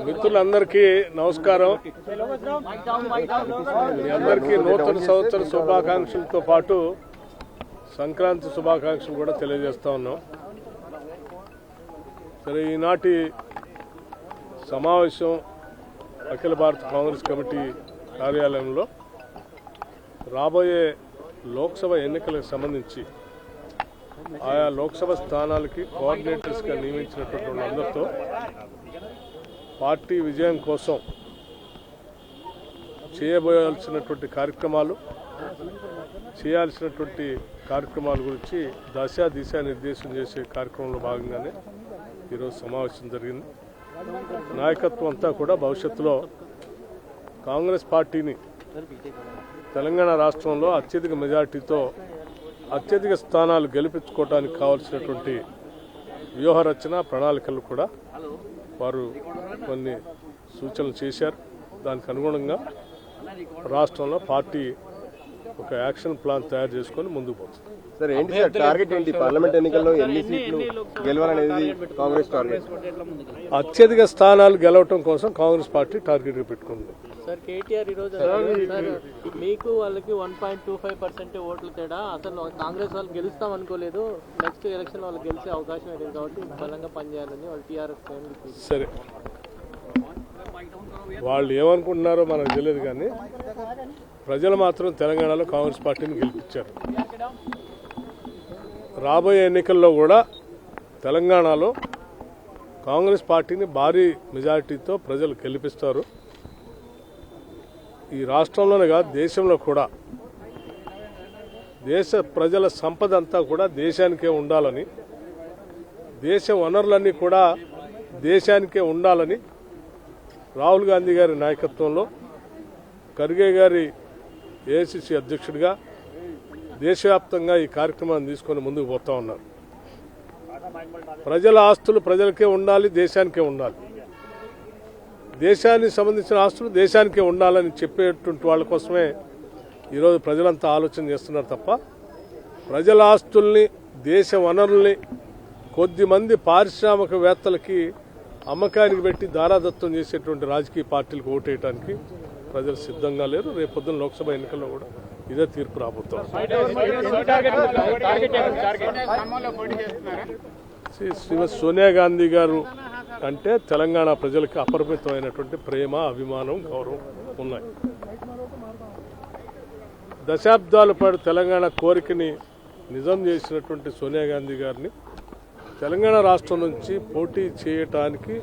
మిత్రులందరికీ నమస్కారం. మీ అందరికీ నూతన సంవత్సర శుభాకాంక్షలతో పాటు సంక్రాంతి శుభాకాంక్షలు కూడా తెలియజేస్తా ఉన్నాం. సరే, ఈనాటి సమావేశం అఖిల భారత కాంగ్రెస్ కమిటీ కార్యాలయంలో రాబోయే లోక్సభ ఎన్నికలకు సంబంధించి ఆయా లోక్సభ స్థానాలకి కోఆర్డినేటర్స్గా నియమించినటువంటి వాళ్ళందరితో పార్టీ విజయం కోసం చేయబోయాల్సినటువంటి కార్యక్రమాల గురించి దిశా నిర్దేశం చేసే కార్యక్రమంలో భాగంగానే ఈరోజు సమావేశం జరిగింది. నాయకత్వం అంతా కూడా భవిష్యత్తులో కాంగ్రెస్ పార్టీని తెలంగాణ రాష్ట్రంలో అత్యధిక మెజార్టీతో అత్యధిక స్థానాలు గెలిపించుకోవడానికి కావాల్సినటువంటి వ్యూహరచన ప్రణాళికలు కూడా వారు కొన్ని సూచనలు చేశారు. దానికి అనుగుణంగా రాష్ట్రంలో పార్టీ ఒక యాక్షన్ ప్లాన్ తయారు చేసుకొని ముందుకు పోతుంది. సార్, ఏంటి సార్ టార్గెట్ ఏంటి? పార్లమెంట్ ఎన్నికల్లో ఎన్ని సీట్లు గెలవాలనేది కాంగ్రెస్ టార్గెట్? అత్యధిక స్థానాలు గెలవటం కోసం కాంగ్రెస్ పార్టీ టార్గెట్ పెట్టుకుంది. సార్, కేటీఆర్ ఈరోజు మీకు వాళ్ళకి 1.25% ఓట్లు తేడా, అసలు కాంగ్రెస్ వాళ్ళు గెలుస్తాం అనుకోలేదు, నెక్స్ట్ ఎలక్షన్ వాళ్ళు గెలిచే అవకాశం లేదు కాబట్టి బలంగా పనిచేయాలని వాళ్ళు టీఆర్ఎస్. సరే, వాళ్ళు ఏమనుకుంటున్నారో మనకు తెలియదు, కానీ ప్రజలు మాత్రం తెలంగాణలో కాంగ్రెస్ పార్టీని గెలిపించారు. రాబోయే ఎన్నికల్లో కూడా తెలంగాణలో కాంగ్రెస్ పార్టీని భారీ మెజారిటీతో ప్రజలు గెలిపిస్తారు. ఈ రాష్ట్రంలోనే కాదు, దేశంలో కూడా దేశ ప్రజల సంపద అంతా కూడా దేశానికే ఉండాలని, దేశ వనరులన్నీ కూడా దేశానికే ఉండాలని రాహుల్ గాంధీ గారి నాయకత్వంలో, ఖర్గే గారి ఏఐసిసి అధ్యక్షుడిగా దేశవ్యాప్తంగా ఈ కార్యక్రమాన్ని తీసుకొని ముందుకు పోతా ఉన్నారు. ప్రజల ఆస్తులు ప్రజలకే ఉండాలి, దేశానికే ఉండాలి, దేశానికి సంబంధించిన ఆస్తులు దేశానికే ఉండాలని చెప్పేటువంటి వాళ్ళ కోసమే ఈరోజు ప్రజలంతా ఆలోచన చేస్తున్నారు తప్ప, ప్రజల ఆస్తుల్ని దేశ వనరుల్ని కొద్దిమంది పారిశ్రామికవేత్తలకి అమ్మకానికి పెట్టి దారాదత్తం చేసేటువంటి రాజకీయ పార్టీలకు ఓటేయడానికి ప్రజలు సిద్ధంగా లేరు. రేపొద్దున లోక్సభ ఎన్నికల్లో కూడా ఇదే తీర్పు రాబోతోంది. శ్రీమతి సోనియా గాంధీ గారు అంటే తెలంగాణ ప్రజలకు అపరిమితమైనటువంటి ప్రేమ, అభిమానం, గౌరవం ఉన్నాయి. దశాబ్దాల పాటు తెలంగాణ కోరికని నిజం చేసినటువంటి సోనియా గాంధీ గారిని తెలంగాణ రాష్ట్రం నుంచి పోటీ చేయటానికి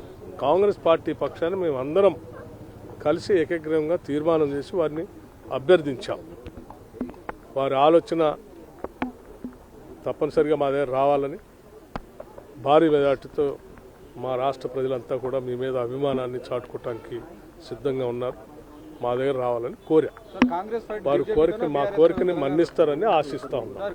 కాంగ్రెస్ పార్టీ పక్షాన్ని మేము అందరం కలిసి ఏకగ్రీవంగా తీర్మానం చేసి వారిని అభ్యర్థించాం. వారి ఆలోచన తప్పనిసరిగా మా దగ్గర రావాలని, భారీ మెజార్టీతో మా రాష్ట్ర ప్రజలంతా కూడా మీ మీద అభిమానాన్ని చాటుకోవటానికి సిద్ధంగా ఉన్నారు. మా దగ్గర రావాలని కోరా. వారి మా కోరికని మన్నిస్తారని ఆశిస్తా ఉన్నారు.